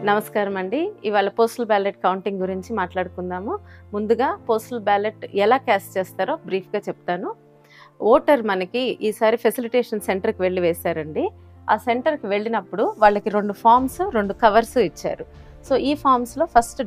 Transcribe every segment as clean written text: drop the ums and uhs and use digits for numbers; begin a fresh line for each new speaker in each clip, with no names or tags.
నమస్కారం అండి. ఇవాళ పోస్టల్ బ్యాలెట్ కౌంటింగ్ గురించి మాట్లాడుకుందాము. ముందుగా పోస్టల్ బ్యాలెట్ ఎలా క్యాస్ట్ చేస్తారో బ్రీఫ్గా చెప్తాను. ఓటర్ మనకి ఈసారి ఫెసిలిటేషన్ సెంటర్కి వెళ్ళి వేశారండి. ఆ సెంటర్కి వెళ్ళినప్పుడు వాళ్ళకి 2 ఫామ్స్ 2 కవర్స్ ఇచ్చారు. సో ఈ ఫామ్స్లో ఫస్ట్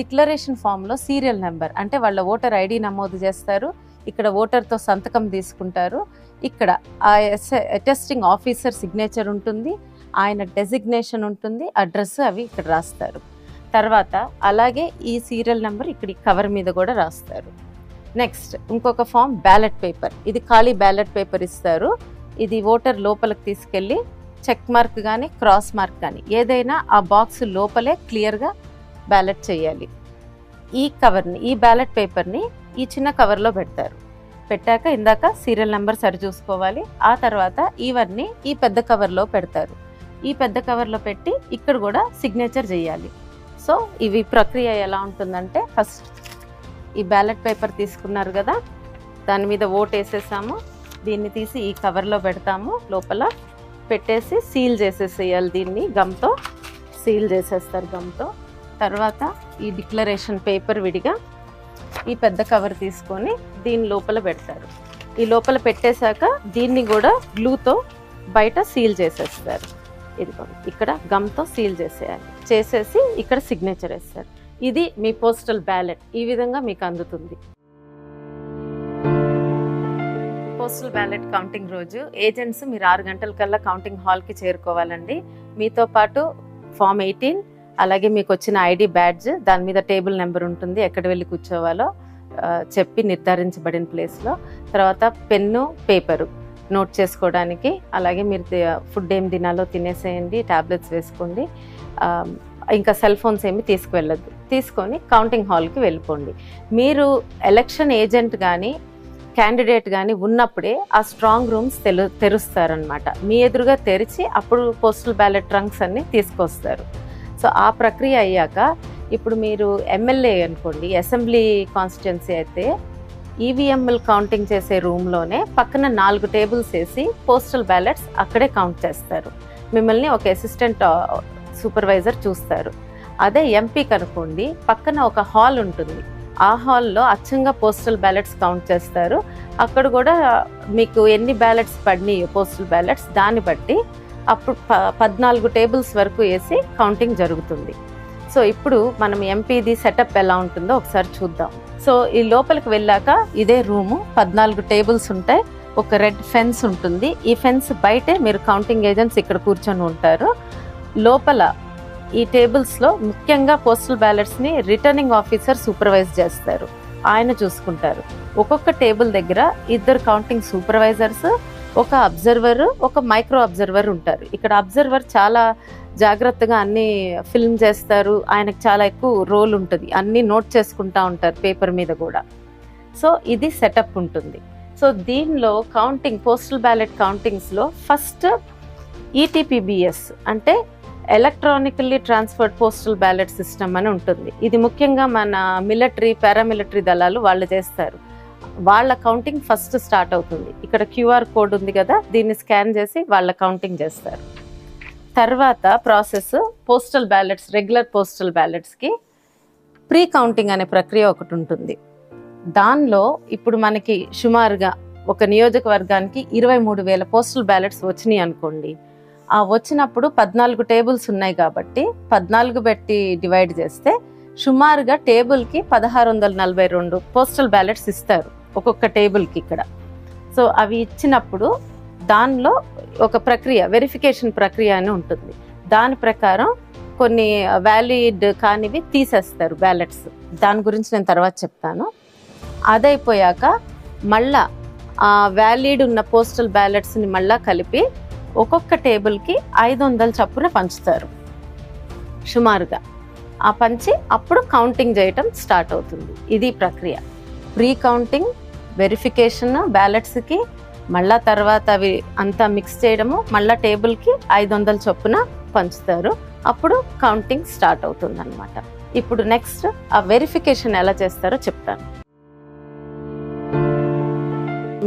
డిక్లరేషన్ ఫామ్లో సీరియల్ నెంబర్ అంటే వాళ్ళ ఓటర్ ఐడి నమోదు చేస్తారు. ఇక్కడ ఓటర్తో సంతకం తీసుకుంటారు. ఇక్కడ ఆ అటెస్టింగ్ ఆఫీసర్ సిగ్నేచర్ ఉంటుంది, ఆయన డెసిగ్నేషన్ ఉంటుంది, అడ్రస్ అవి ఇక్కడ రాస్తారు. తర్వాత అలాగే ఈ సీరియల్ నెంబర్ ఇక్కడ కవర్ మీద కూడా రాస్తారు. నెక్స్ట్ ఇంకొక ఫామ్ బ్యాలెట్ పేపర్. ఇది ఖాళీ బ్యాలెట్ పేపర్ ఇస్తారు. ఇది ఓటర్ లోపలికి తీసుకెళ్ళి చెక్ మార్క్ కానీ క్రాస్ మార్క్ కానీ ఏదైనా ఆ బాక్స్ లోపలే క్లియర్గా బ్యాలెట్ చేయాలి. ఈ బ్యాలెట్ పేపర్ని ఈ చిన్న కవర్లో పెడతారు. పెట్టాక ఇందాక సీరియల్ నెంబర్ సరి చూసుకోవాలి. ఆ తర్వాత ఇవన్నీ ఈ పెద్ద కవర్లో పెడతారు. ఈ పెద్ద కవర్లో పెట్టి ఇక్కడ కూడా సిగ్నేచర్ చేయాలి. సో ఇవి ప్రక్రియ ఎలా ఉంటుందంటే, ఫస్ట్ ఈ బ్యాలెట్ పేపర్ తీసుకున్నారు కదా, దాని మీద ఓట్ వేసేసాము. దీన్ని తీసి ఈ కవర్లో పెడతాము. లోపల పెట్టేసి సీల్ చేసేసేయాలి. దీన్ని గమ్తో సీల్ చేసేస్తారు గమ్తో. తర్వాత ఈ డిక్లరేషన్ పేపర్ విడిగా ఈ పెద్ద కవర్ తీసుకొని దీని లోపల పెడతారు. ఈ లోపల పెట్టేశాక దీన్ని కూడా గ్లూతో బయట సీల్ చేసేస్తారు. ఇదిగోండి ఇక్కడ గమ్తో సీల్ చేసేసి ఇక్కడ సిగ్నేచర్ వేస్తారు. ఇది మీ పోస్టల్ బ్యాలెట్. ఈ విధంగా మీకు అందుతుంది. పోస్టల్ బ్యాలెట్ కౌంటింగ్ రోజు ఏజెంట్స్ మీరు 6 గంటల కల్లా కౌంటింగ్ హాల్కి చేరుకోవాలండి. మీతో పాటు ఫామ్ 18, అలాగే మీకు వచ్చిన ఐడి బ్యాడ్జ్, దాని మీద టేబుల్ నెంబర్ ఉంటుంది, ఎక్కడ వెళ్ళి కూర్చోవాలో చెప్పి నిర్ధారించబడిన ప్లేస్లో. తర్వాత పెన్ను, పేపరు నోట్ చేసుకోవడానికి, అలాగే మీరు ఫుడ్ ఏం తినాలో తినేసేయండి, ట్యాబ్లెట్స్ వేసుకోండి. ఇంకా సెల్ ఫోన్స్ ఏమి తీసుకువెళ్ళద్దు. తీసుకొని కౌంటింగ్ హాల్కి వెళ్ళిపోండి. మీరు ఎలక్షన్ ఏజెంట్ కానీ క్యాండిడేట్ కానీ ఉన్నప్పుడే ఆ స్ట్రాంగ్ రూమ్స్ తెరుస్తారనమాట. మీ ఎదురుగా తెరిచి అప్పుడు పోస్టల్ బ్యాలెట్ ట్రంక్స్ అన్ని తీసుకొస్తారు. సో ఆ ప్రక్రియ అయ్యాక ఇప్పుడు మీరు ఎమ్మెల్యే అనుకోండి, అసెంబ్లీ కాన్స్టిట్యున్సీ అయితే ఈవీఎంఎల్ కౌంటింగ్ చేసే రూమ్లోనే పక్కన 4 టేబుల్స్ వేసి పోస్టల్ బ్యాలెట్స్ అక్కడే కౌంట్ చేస్తారు. మిమ్మల్ని ఒక అసిస్టెంట్ సూపర్వైజర్ చూస్తారు. అదే ఎంపీకి అనుకోండి, పక్కన ఒక హాల్ ఉంటుంది. ఆ హాల్లో అచ్చంగా పోస్టల్ బ్యాలెట్స్ కౌంట్ చేస్తారు. అక్కడ కూడా మీకు ఎన్ని బ్యాలెట్స్ పడినాయో పోస్టల్ బ్యాలెట్స్ దాన్ని బట్టి అప్పుడు 14 టేబుల్స్ వరకు వేసి కౌంటింగ్ జరుగుతుంది. సో ఇప్పుడు మనం ఎంపీది సెటప్ ఎలా ఉంటుందో ఒకసారి చూద్దాం. సో ఈ లోపలికి వెళ్ళాక ఇదే రూము, 14 టేబుల్స్ ఉంటాయి, ఒక రెడ్ ఫెన్స్ ఉంటుంది. ఈ ఫెన్స్ బయటే మీరు కౌంటింగ్ ఏజెంట్స్ ఇక్కడ కూర్చొని ఉంటారు. లోపల ఈ టేబుల్స్లో ముఖ్యంగా పోస్టల్ బ్యాలెట్స్ని రిటర్నింగ్ ఆఫీసర్ సూపర్వైజ్ చేస్తారు. ఆయన చూసుకుంటారు. ఒక్కొక్క టేబుల్ దగ్గర 2 కౌంటింగ్ సూపర్వైజర్స్, ఒక అబ్జర్వర్, ఒక మైక్రో అబ్జర్వర్ ఉంటారు. ఇక్కడ అబ్జర్వర్ చాలా జాగ్రత్తగా అన్ని ఫిల్మ్ చేస్తారు. ఆయనకు చాలా ఎక్కువ రోల్ ఉంటుంది, అన్నీ నోట్ చేసుకుంటా ఉంటారు పేపర్ మీద కూడా. సో ఇది సెటప్ ఉంటుంది. సో దీనిలో పోస్టల్ బ్యాలెట్ కౌంటింగ్స్లో ఫస్ట్ ఈటీపీబీఎస్ అంటే electronically transferred postal ballot system అని ఉంటుంది. ఇది ముఖ్యంగా మన మిలిటరీ, పారామిలిటరీ దళాలు వాళ్ళు చేస్తారు. వాళ్ళ కౌంటింగ్ ఫస్ట్ స్టార్ట్ అవుతుంది. ఇక్కడ క్యూఆర్ కోడ్ ఉంది కదా, దీన్ని స్కాన్ చేసి వాళ్ళ కౌంటింగ్ చేస్తారు. తర్వాత process postal ballots, regular postal బ్యాలెట్స్కి ప్రీ కౌంటింగ్ అనే ప్రక్రియ ఒకటి ఉంటుంది. దానిలో ఇప్పుడు మనకి సుమారుగా ఒక నియోజకవర్గానికి 23,000 పోస్టల్ బ్యాలెట్స్ వచ్చినాయి అనుకోండి. ఆ వచ్చినప్పుడు 14 టేబుల్స్ ఉన్నాయి కాబట్టి 14 పెట్టి డివైడ్ చేస్తే సుమారుగా టేబుల్కి 1642 పోస్టల్ బ్యాలెట్స్ ఇస్తారు ఒక్కొక్క టేబుల్కి ఇక్కడ. సో అవి ఇచ్చినప్పుడు దానిలో ఒక ప్రక్రియ, వెరిఫికేషన్ ప్రక్రియ అని ఉంటుంది. దాని ప్రకారం కొన్ని వ్యాలిడ్ కానివి తీసేస్తారు బ్యాలెట్స్. దాని గురించి నేను తర్వాత చెప్తాను. అదైపోయాక మళ్ళా ఆ వ్యాలిడ్ ఉన్న పోస్టల్ బ్యాలెట్స్ని మళ్ళా కలిపి ఒక్కొక్క టేబుల్కి 500 చొప్పున పంచుతారు సుమారుగా. ఆ పంచి అప్పుడు కౌంటింగ్ చేయటం స్టార్ట్ అవుతుంది. ఇది ప్రక్రియ. ప్రీ కౌంటింగ్, వెరిఫికేషన్ బ్యాలెట్స్కి, మళ్ళా తర్వాత అవి అంతా మిక్స్ చేయడము, మళ్ళా టేబుల్కి 500 చొప్పున పంచుతారు. అప్పుడు కౌంటింగ్ స్టార్ట్ అవుతుంది అన్నమాట. ఇప్పుడు నెక్స్ట్ ఆ వెరిఫికేషన్ ఎలా చేస్తారో చెప్తాను.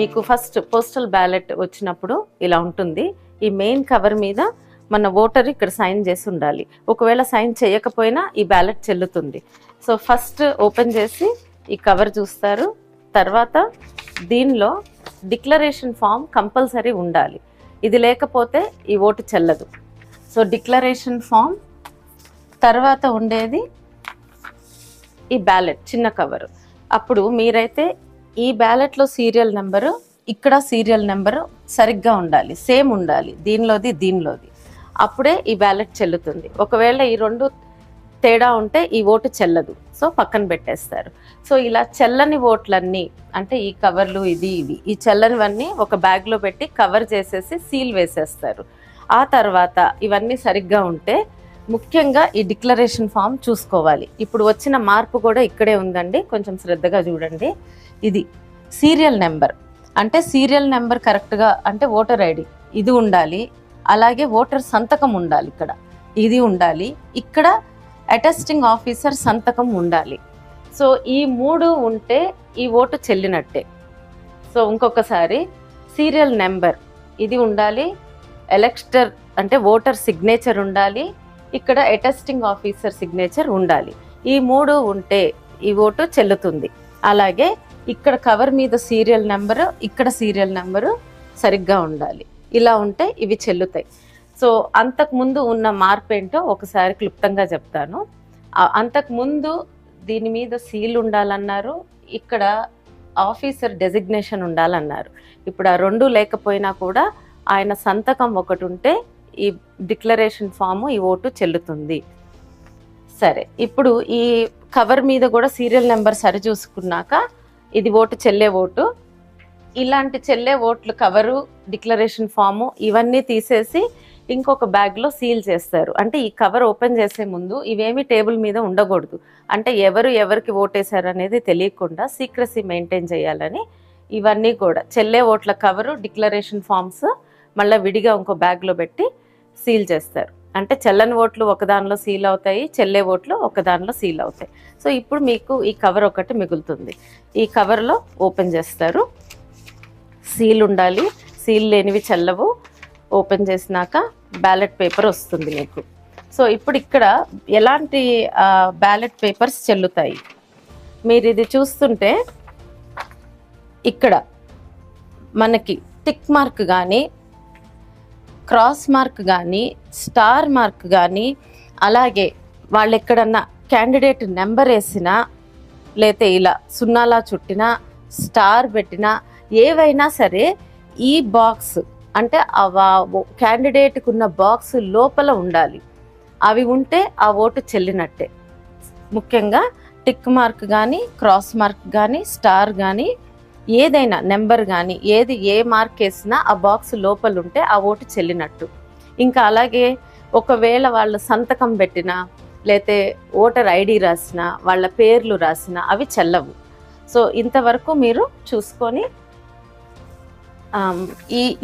మీకు ఫస్ట్ పోస్టల్ బ్యాలెట్ వచ్చినప్పుడు ఇలా ఉంటుంది. ఈ మెయిన్ కవర్ మీద మన ఓటర్ ఇక్కడ సైన్ చేసి ఉండాలి. ఒకవేళ సైన్ చేయకపోయినా ఈ బ్యాలెట్ చెల్లుతుంది. సో ఫస్ట్ ఓపెన్ చేసి ఈ కవర్ చూస్తారు. తర్వాత దీనిలో డిక్లరేషన్ ఫామ్ కంపల్సరీ ఉండాలి. ఇది లేకపోతే ఈ ఓటు చెల్లదు. సో డిక్లరేషన్ ఫామ్ తర్వాత ఉండేది ఈ బ్యాలెట్ చిన్న కవరు. అప్పుడు మీరైతే ఈ బ్యాలెట్లో సీరియల్ నెంబరు, ఇక్కడ సీరియల్ నెంబరు సరిగ్గా ఉండాలి, సేమ్ ఉండాలి, దీనిలోది. అప్పుడే ఈ బ్యాలెట్ చెల్లుతుంది. ఒకవేళ ఈ రెండు తేడా ఉంటే ఈ ఓటు చెల్లదు. సో పక్కన పెట్టేస్తారు. సో ఇలా చెల్లని ఓట్లన్నీ అంటే ఈ కవర్లు ఇవి ఈ చెల్లనివన్నీ ఒక బ్యాగ్లో పెట్టి కవర్ చేసేసి సీల్ వేసేస్తారు. ఆ తర్వాత ఇవన్నీ సరిగ్గా ఉంటే ముఖ్యంగా ఈ డిక్లరేషన్ ఫామ్ చూసుకోవాలి. ఇప్పుడు వచ్చిన మార్పు కూడా ఇక్కడే ఉందండి, కొంచెం శ్రద్ధగా చూడండి. ఇది సీరియల్ నెంబర్ అంటే సీరియల్ నెంబర్ కరెక్ట్గా అంటే ఓటర్ ఐడి ఇది ఉండాలి, అలాగే ఓటర్ సంతకం ఉండాలి, ఇక్కడ ఇది ఉండాలి, ఇక్కడ అటెస్టింగ్ ఆఫీసర్ సంతకం ఉండాలి. సో ఈ మూడు ఉంటే ఈ ఓటు చెల్లినట్టే. సో ఇంకొకసారి సీరియల్ నెంబర్ ఇది ఉండాలి, ఎలక్టర్ అంటే ఓటర్ సిగ్నేచర్ ఉండాలి, ఇక్కడ అటెస్టింగ్ ఆఫీసర్ సిగ్నేచర్ ఉండాలి. ఈ మూడు ఉంటే ఈ ఓటు చెల్లుతుంది. అలాగే ఇక్కడ కవర్ మీద సీరియల్ నెంబరు, ఇక్కడ సీరియల్ నెంబరు సరిగ్గా ఉండాలి. ఇలా ఉంటే ఇవి చెల్లుతాయి. సో అంతకుముందు ఉన్న మార్పు ఏంటో ఒకసారి క్లుప్తంగా చెప్తాను. అంతకుముందు దీని మీద సీల్ ఉండాలన్నారు, ఇక్కడ ఆఫీసర్ డెసిగ్నేషన్ ఉండాలన్నారు. ఇప్పుడు ఆ రెండు లేకపోయినా కూడా ఆయన సంతకం ఒకటి ఉంటే ఈ డిక్లరేషన్ ఫాము ఈ ఓటు చెల్లుతుంది. సరే, ఇప్పుడు ఈ కవర్ మీద కూడా సీరియల్ నెంబర్ సరి చూసుకున్నాక ఇది ఓటు చెల్లే ఓటు. ఇలాంటి చెల్లే ఓట్లు కవరు, డిక్లరేషన్ ఫాము ఇవన్నీ తీసేసి ఇంకొక బ్యాగ్లో సీల్ చేస్తారు. అంటే ఈ కవర్ ఓపెన్ చేసే ముందు ఇవేమి టేబుల్ మీద ఉండకూడదు. అంటే ఎవరికి ఓటేశారు అనేది తెలియకుండా సీక్రసీ మెయింటైన్ చేయాలని ఇవన్నీ కూడా చెల్లే ఓట్ల కవరు, డిక్లరేషన్ ఫామ్స్ మళ్ళీ విడిగా ఇంకో బ్యాగ్లో పెట్టి సీల్ చేస్తారు. అంటే చెల్లని ఓట్లు ఒకదానిలో సీల్ అవుతాయి, చెల్లే ఓట్లు ఒకదానిలో సీల్ అవుతాయి. సో ఇప్పుడు మీకు ఈ కవర్ ఒకటి మిగులుతుంది. ఈ కవర్లో ఓపెన్ చేస్తారు, సీల్ ఉండాలి, సీల్ లేనివి చెల్లవు. ఓపెన్ చేసినాక బ్యాలెట్ పేపర్ వస్తుంది మీకు. సో ఇప్పుడు ఇక్కడ ఎలాంటి బ్యాలెట్ పేపర్స్ చెల్లుతాయి మీరు ఇది చూస్తుంటే ఇక్కడ మనకి టిక్ మార్క్ కానీ, క్రాస్ మార్క్ కానీ, స్టార్ మార్క్ కానీ, అలాగే వాళ్ళు ఎక్కడన్నా క్యాండిడేట్ నెంబర్ వేసినా, లేతే ఇలా సున్నాలా చుట్టినా, స్టార్ పెట్టినా, ఏవైనా సరే ఈ బాక్స్ అంటే క్యాండిడేట్కి ఉన్న బాక్స్ లోపల ఉండాలి. అవి ఉంటే ఆ ఓటు చెల్లినట్టే. ముఖ్యంగా టిక్ మార్క్ కానీ, క్రాస్ మార్క్ కానీ, స్టార్ కానీ, ఏదైనా నెంబర్ కానీ ఏ మార్క్ వేసినా ఆ బాక్స్ లోపల ఉంటే ఆ ఓటు చెల్లినట్టు. ఇంకా అలాగే ఒకవేళ వాళ్ళు సంతకం పెట్టినా, లేతే ఓటర్ ఐడి రాసినా, వాళ్ళ పేర్లు రాసినా అవి చెల్లవు. సో ఇంతవరకు మీరు చూసుకొని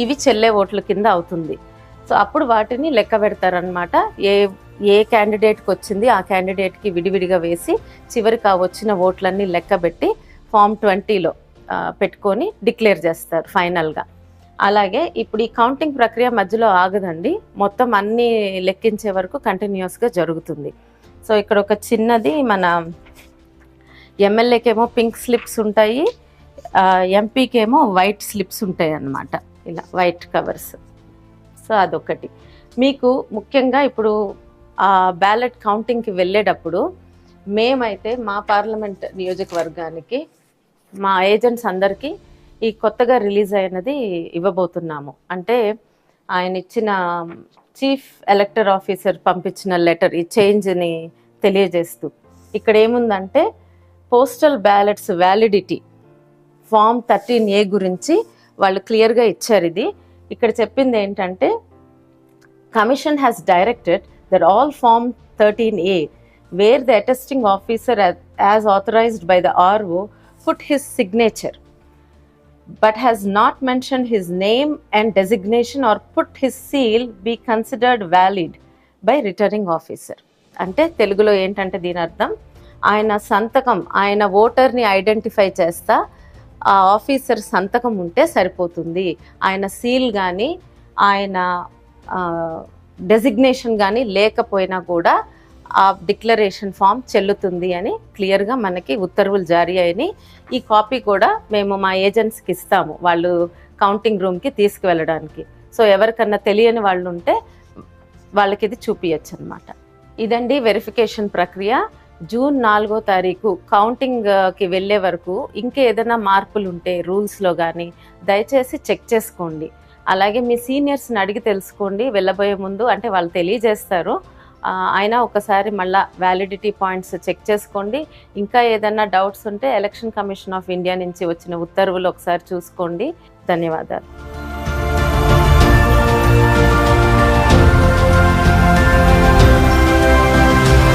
ఇవి చెల్లే ఓట్ల కింద అవుతుంది. సో అప్పుడు వాటిని లెక్క పెడతారనమాట. ఏ క్యాండిడేట్కి వచ్చింది ఆ క్యాండిడేట్కి విడివిడిగా వేసి చివరికి ఆ వచ్చిన ఓట్లన్నీ లెక్క పెట్టి ఫామ్ 20లో పెట్టుకొని డిక్లేర్ చేస్తారు ఫైనల్గా. అలాగే ఇప్పుడు ఈ కౌంటింగ్ ప్రక్రియ మధ్యలో ఆగదండి, మొత్తం అన్నీ లెక్కించే వరకు కంటిన్యూస్గా జరుగుతుంది. సో ఇక్కడ ఒక చిన్నది మన ఎమ్మెల్యేకేమో పింక్ స్లిప్స్ ఉంటాయి, ఎంపీకేమో వైట్ స్లిప్స్ ఉంటాయి అన్నమాట, ఇలా వైట్ కవర్స్. సో అదొకటి. మీకు ముఖ్యంగా ఇప్పుడు ఆ బ్యాలెట్ కౌంటింగ్కి వెళ్ళేటప్పుడు మేమైతే మా పార్లమెంట్ నియోజకవర్గానికి మా ఏజెంట్స్ అందరికీ ఈ కొత్తగా రిలీజ్ అయినది ఇవ్వబోతున్నాము. అంటే ఆయన ఇచ్చిన చీఫ్ ఎలక్టర్ ఆఫీసర్ పంపించిన లెటర్ ఈ చేంజ్ని తెలియజేస్తూ ఇక్కడ ఏముందంటే postal ballots validity form 13A గురించి వాళ్ళు క్లియర్గా ఇచ్చారు. ఇది ఇక్కడ చెప్పింది ఏంటంటే commission has directed that all form 13A where the attesting officer as authorised by the RO put his signature but has not mentioned his name and designation or put his seal be considered valid by returning officer. అంటే తెలుగులో ఏంటంటే దీని అర్థం ఆయన సంతకం, ఆయన ఓటర్ని identify చేస్తా ఆ ఆఫీసర్ సంతకం ఉంటే సరిపోతుంది, ఆయన సీల్ కానీ ఆయన డెసిగ్నేషన్ కానీ లేకపోయినా కూడా ఆ డిక్లరేషన్ ఫామ్ చెల్లుతుంది అని క్లియర్గా మనకి ఉత్తర్వులు జారీ అయినాయి. ఈ కాపీ కూడా మేము మా ఏజెంట్స్కి ఇస్తాము, వాళ్ళు కౌంటింగ్ రూమ్కి తీసుకువెళ్ళడానికి. సో ఎవరికన్నా తెలియని వాళ్ళు ఉంటే వాళ్ళకి ఇది చూపించచ్చు అనమాట. ఇదండి వెరిఫికేషన్ ప్రక్రియ. జూన్ 4వ తారీఖు కౌంటింగ్కి వెళ్ళే వరకు ఇంకేదైనా మార్పులు ఉంటే రూల్స్లో కానీ దయచేసి చెక్ చేసుకోండి. అలాగే మీ సీనియర్స్ని అడిగి తెలుసుకోండి వెళ్ళబోయే ముందు, అంటే వాళ్ళు తెలియజేస్తారు. అయినా ఒకసారి మళ్ళీ వ్యాలిడిటీ పాయింట్స్ చెక్ చేసుకోండి. ఇంకా ఏదైనా డౌట్స్ ఉంటే ఎలక్షన్ కమిషన్ ఆఫ్ ఇండియా నుంచి వచ్చిన ఉత్తర్వులు ఒకసారి చూసుకోండి. ధన్యవాదాలు.